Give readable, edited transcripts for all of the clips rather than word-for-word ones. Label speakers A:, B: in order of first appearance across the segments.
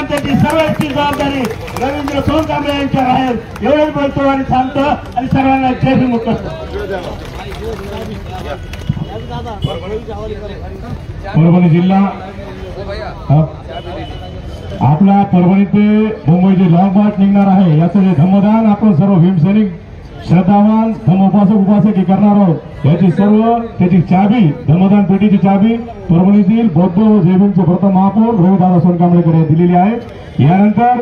A: त्याची सर्वांची जबाबदारी रवींद्र सोनकांबळे यांच्या बाहेर एवढंच बोलतो आणि थांबतो आणि सर्वांना जय भीम करतो.
B: परभणी जिल्हा आपला परभणी ते मुंबईचे लॉंग मार्च निघणार आहे. याचं जे धम्मदान आपण सर्व भीमसैनिक श्रद्धावान उपासक करणार आहोत. याची सर्व त्याची चाबी धर्मदान पेटीची चाबी परभणीतील बौद्ध व जय भीमचे प्रथम महापौर रविदादा सोनकांबळेकर दिलेली आहे. यानंतर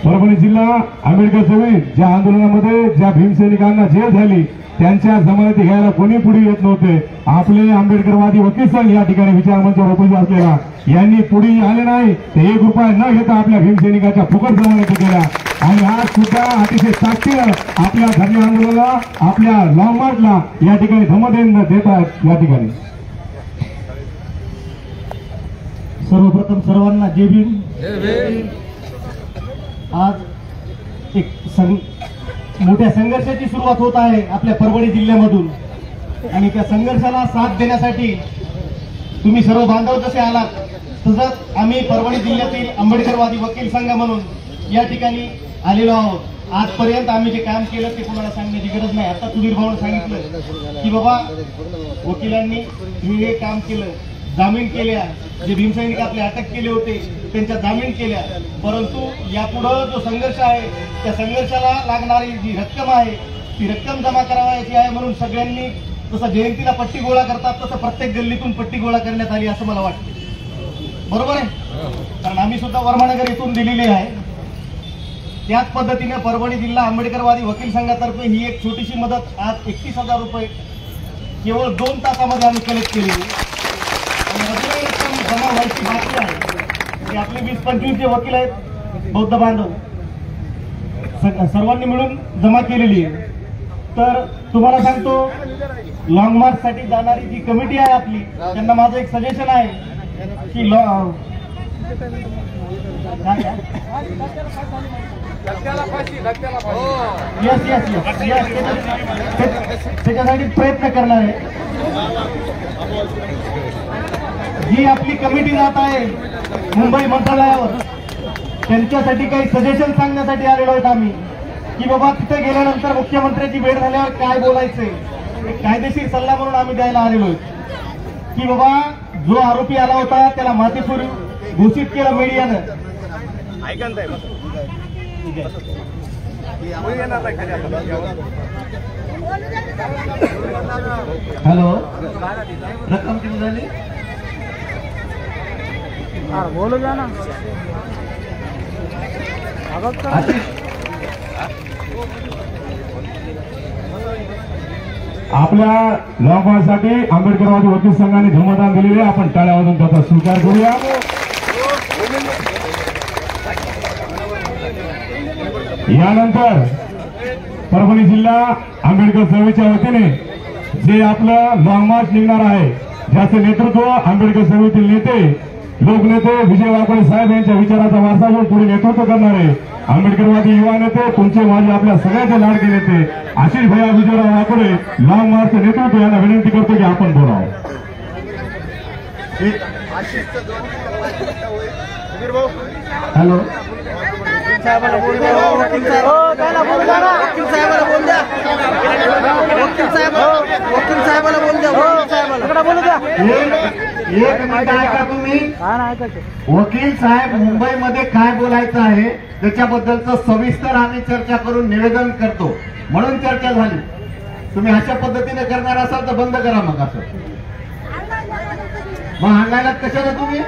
B: परभणी जिल्हा आंबेडकर चळवळी ज्या आंदोलनामध्ये ज्या भीमसैनिकांना जेल झाली त्यांच्या जमानती घ्यायला कोणी पुढे येत नव्हते. आपले आंबेडकरवादी वकील संघ या ठिकाणी विचारमंचावर उपस्थित असलेला यांनी पुढे आले नाही ते ₹1 न घेता आपल्या भीमसैनिकाच्या फुकट जमानती केल्या आणि आज सुद्धा अतिशय ताकदीनं आपल्या धरणे आंदोलनाला आपल्या लॉंग मार्चला या ठिकाणी धमदेन देत आहेत. या ठिकाणी
A: सर्वप्रथम सर्वांना जय भीम. आज एक मोठ्या संघर्षाची सुरुवात होत आहे आपल्या परभणी जिल्ह्यामधून आणि त्या संघर्षाला साथ देण्यासाठी तुम्ही सर्व बांधव जसे आलात तसंच आम्ही परभणी जिल्ह्यातील आंबेडकरवादी वकील संघ म्हणून या ठिकाणी आलेलो आहोत. आजपर्यंत आम्ही जे काम केलं ते कोणाला सांगण्याची गरज नाही. आता सुधीर भाऊने सांगितलं की बाबा वकिलांनी हे काम केलं, जामीन केल्या, जे भीमसैनिक आपले अटक केले होते त्यांच्या जामीन केल्या, परंतु यापुढं जो संघर्ष आहे त्या संघर्षाला लागणारी जी रक्कम आहे ती रक्कम जमा करावायची आहे. म्हणून सगळ्यांनी जसं जयंतीला पट्टी गोळा करतात तसं प्रत्येक गल्लीतून पट्टी गोळा करण्यात आली असं मला वाटतं. बरोबर आहे, कारण आम्ही सुद्धा वर्मानगर येथून दिलेली आहे. त्याच पद्धतीने परभणी जिल्हा आंबेडकरवादी वकील संघातर्फे ही एक छोटीशी मदत आज 31,000 रुपये केवळ 2 तासामध्ये आम्ही कलेक्ट केली आणि अजूनही रक्कम जमा व्हायची बाकी आहे. आपले 20-25 जे वकील आहेत बौद्ध बांधव सर्वांनी मिळून जमा केलेली आहे. तर तुम्हाला सांगतो लॉंग मार्च साठी जाणारी जी कमिटी आहे आपली त्यांना माझं एक सजेशन आहे की त्याच्यासाठी प्रयत्न करणार आहे. जी आपली कमिटी जात आहे मुंबई मंत्रालयावर त्यांच्यासाठी काही सजेशन सांगण्यासाठी आलेलो आहेत आम्ही की बाबा तिथे गेल्यानंतर मुख्यमंत्र्यांची भेट झाल्यावर काय बोलायचंय, एक कायदेशीर सल्ला म्हणून आम्ही द्यायला आलेलो आहे की बाबा जो आरोपी आला होता त्याला माथेसूर घोषित केलं मीडियानं. हॅलो, रक्कम किती झाली बोलू द्या ना.
B: आपल्या लॉंग मार्चसाठी आंबेडकरवादी वकील संघाने धर्मदान दिलेले आपण टाळ्या वाजवून त्याचा स्वीकार करूया. यानंतर परभणी जिल्हा आंबेडकर चळवळीच्या वतीने जे आपलं लॉंग मार्च निघणार आहे ज्याचे नेतृत्व आंबेडकर चळवळीतील नेते लोकनेते विजय वाकोडे साहेब यांच्या विचाराचा वारसा घेऊन पुढे नेतृत्व करणारे आंबेडकरवादी युवा नेते तुमचे माझे आपल्या सगळ्याचे लाडके नेते आशिष भैया विजयराव वाकोडे लॉंग मार्च नेतृत्व यांना विनंती करतो की आपण बोलावं.
A: हॅलो,
C: साहेबाला बोल द्या. वकील साहेबाला बोल द्या. वकील साहेबाला बोल द्या.
A: एक मिनिट ऐका तुम्ही. वकील साहेब मुंबईमध्ये काय बोलायचं आहे त्याच्याबद्दलचं सविस्तर आम्ही चर्चा करून निवेदन करतो म्हणून चर्चा झाली. तुम्ही अशा पद्धतीने करणार असाल तर बंद करा. मग असं मग हांगायला कशाला तुम्ही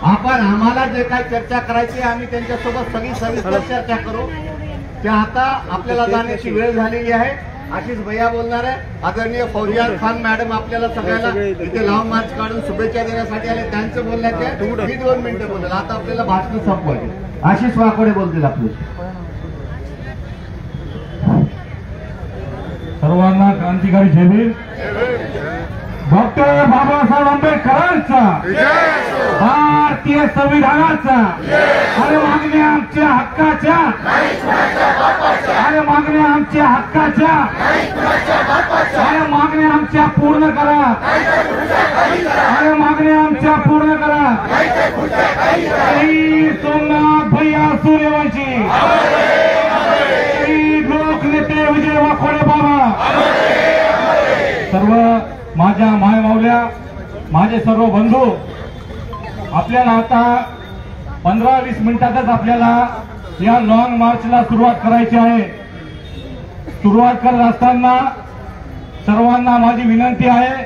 A: आपण आम्हाला जे काय चर्चा करायची आम्ही त्यांच्यासोबत सगळी सविस्तर चर्चा करू. त्या आता आपल्याला जाण्याची वेळ झालेली आहे. आशिष भैया बोलणार आहे. आदरणीय फौजियार खान मॅडम आपल्याला सगळ्यांना इथे लॉंग मार्च काढून शुभेच्छा देण्यासाठी आले. त्यांचं बोलण्याचे मी 2 मिनिटं बोलेल. आता आपल्याला भाषण संपवायचे. आशिष वाकोडे बोलतील आपले.
B: सर्वांना क्रांतिकारी जय भीम. डॉक्टर बाबासाहेब आंबेडकरांचा, भारतीय संविधानाचा आणि मागण्या आमच्या हक्काच्या, आणि मागण्या आमच्या हक्काच्या, आणि मागण्या आमच्या पूर्ण करा, आणि मागण्या आमच्या पूर्ण करा. श्री सोमनाथ भैया सूर्यवंशी, श्री लोकनेते विजय वाकोडे बाबा, सर्व माझ्या मायमावल्या, माझे सर्व बंधू, आपल्याला आता 15-20 मिनिटातच आपल्याला या लॉंग मार्चला सुरुवात करायची आहे. सुरुवात करत असताना सर्वांना माझी विनंती आहे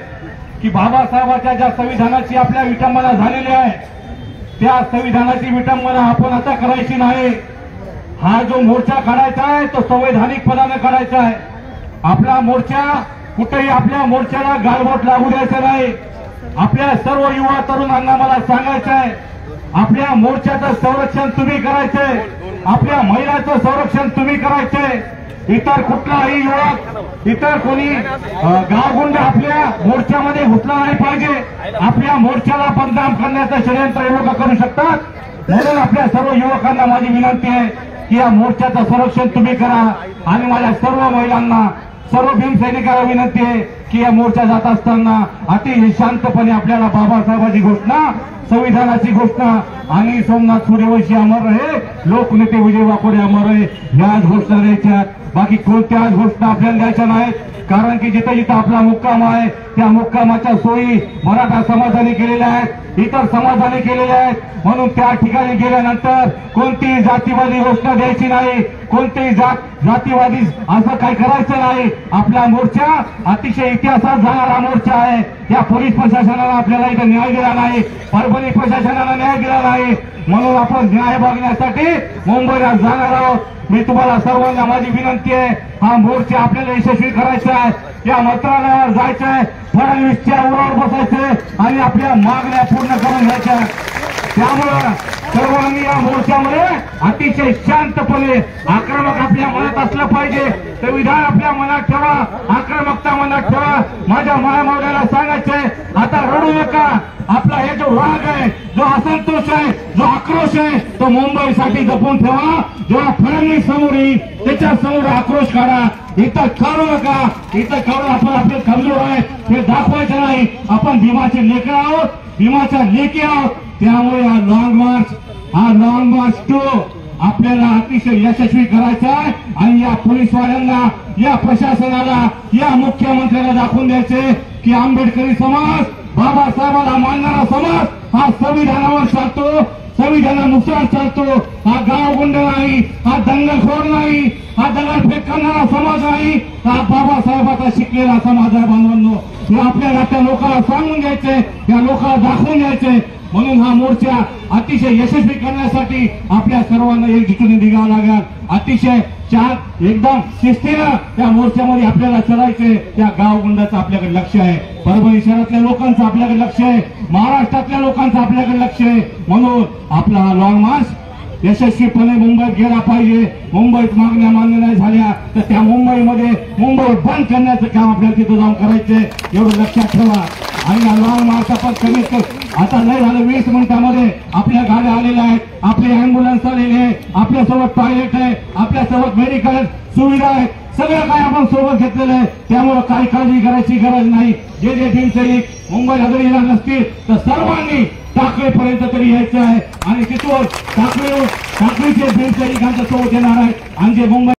B: की बाबासाहेबांच्या ज्या संविधानाची आपल्या विटंबना झालेली आहे त्या संविधानाची विटंबना आपण आता करायची नाही. हा जो मोर्चा काढायचा आहे तो संवैधानिक पदाने काढायचा आहे. आपला मोर्चा कुठेही आपल्या मोर्चाला गालबोट लागू द्यायचं नाही. आपल्या सर्व युवा तरुणांना मला सांगायचं आहे, आपल्या मोर्चाचं संरक्षण तुम्ही करायचंय, आपल्या महिलांचं संरक्षण तुम्ही करायचंय. इतर कुठलाही युवक, इतर कोणी गावगुंड आपल्या मोर्चामध्ये घुसला नाही पाहिजे. आपल्या मोर्चाला बदनाम करण्याचं षडयंत्र हे लोक करू शकतात. म्हणून आपल्या सर्व युवकांना माझी विनंती आहे की या मोर्चाचं संरक्षण तुम्ही करा. आणि माझ्या सर्व महिलांना, सर्व भीमसैनिकांना विनंती आहे की या मोर्चा जात असताना अतिशय शांतपणे आपल्याला बाबासाहेबांची घोषणा, संविधानाची घोषणा आणि सोमनाथ सूर्यवंशी अमर रहे, लोकनेते विजय वाकोडे अमर रहे ह्याच घोषणा द्यायच्या. बाकी कोणत्याच घोषणा आपल्याला द्यायच्या नाहीत. कारण की जिथे जिथे आपला मुक्काम आहे त्या मुक्कामाच्या सोयी मराठा समाजाने केलेल्या आहेत, इतर समाजाने केलेल्या आहेत. म्हणून त्या ठिकाणी गेल्यानंतर कोणतीही जातीवादी घोषणा द्यायची नाही, कोणतीही जातीवादी असं काही करायचं नाही. आपला मोर्चा अतिशय इतिहासात जाणारा मोर्चा आहे. या पोलीस प्रशासनाला आपल्याला इथं न्याय दिला नाही, परभणी प्रशासनाला न्याय दिला नाही. म्हणून आपण न्याय बघण्यासाठी मुंबईला जाणार आहोत. मी तुम्हाला सर्वांना माझी विनंती आहे, हा मोर्चा आपल्याला यशस्वी करायचा आहे. या मंत्रालयावर जायचं आहे, फडणवीसच्या उरावर बसायचंय आणि आपल्या मागण्या पूर्ण करून घ्यायच्या. त्यामुळं सर्वांनी या मोर्चामध्ये अतिशय शांतपणे, आक्रमक आपल्या मनात असलं पाहिजे. संविधान आपल्या मनात ठेवा, आक्रमकता मनात ठेवा. माझ्या मायामावल्याला सांगायचंय, आता रडू नका. आपला हे जो राग आहे, जो असंतोष आहे, जो आक्रोश आहे, तो मुंबईसाठी जपून ठेवा. जेव्हा फडणवीस समोर येईल त्याच्या समोर आक्रोश काढा. इथं करू नका. इथं करून आपण आपले कमजोर आहे हे दाखवायचं नाही. आपण भीमाचे लेकर आहोत, भीमाच्या लेकी आहोत. त्यामुळे हा लॉंग मार्च टू आपल्याला अतिशय यशस्वी करायचा आहे. आणि या पोलीसवाल्यांना, या प्रशासनाला, या मुख्यमंत्र्याला दाखवून द्यायचे की आंबेडकरी समाज, बाबासाहेबांना मानणारा समाज हा संविधानावर चालतो, संविधानानुसार चालतो. हा गावगुंड नाही, हा दंगलखोर नाही, हा दगडफेक करणारा समाज नाही, हा बाबासाहेबांचा शिकलेला समाज आहे. बांधवांनो, हे आपल्याला त्या लोकांना सांगून द्यायचे, त्या लोकांना दाखवून द्यायचे. म्हणून हा मोर्चा अतिशय यशस्वी करण्यासाठी आपल्या सर्वांना एकजुटीने निघावं लागेल. अतिशय एकदम शिस्तीनं त्या मोर्चामध्ये आपल्याला चढायचे. त्या गावगुंडाचं आपल्याकडे लक्ष आहे, परभणी शहरातल्या लोकांचं आपल्याकडे लक्ष आहे, महाराष्ट्रातल्या लोकांचं आपल्याकडे लक्ष आहे. म्हणून आपला हा लॉंग मार्च यशस्वीपणे मुंबईत गेला पाहिजे. मुंबईत मागण्या मान्य नाही झाल्या तर त्या मुंबई बंद करण्याचं काम आपल्याला तिथं जाऊन करायचंय, एवढं लक्षात ठेवा. आणि या लॉंग मार्च आपण कमीत आता नाही झालं 20 मिनिटांमध्ये आपल्या गाड्या आलेल्या आहेत, आपले अँब्युलन्स आलेले आहे, आपल्यासोबत टॉयलेट आहे, आपल्यासोबत मेडिकल सुविधा आहे, सगळं काय आपण सोबत घेतलेलं आहे. त्यामुळे काही काळजी करायची गरज नाही. जे भीमसैनिक मुंबईला जरी येणार नसतील तर सर्वांनी टाकळीपर्यंत तरी यायचं आहे आणि तिथून टाकळीचे भीमसैनिकांच्या सोबत येणार आहेत. आणि जे मुंबई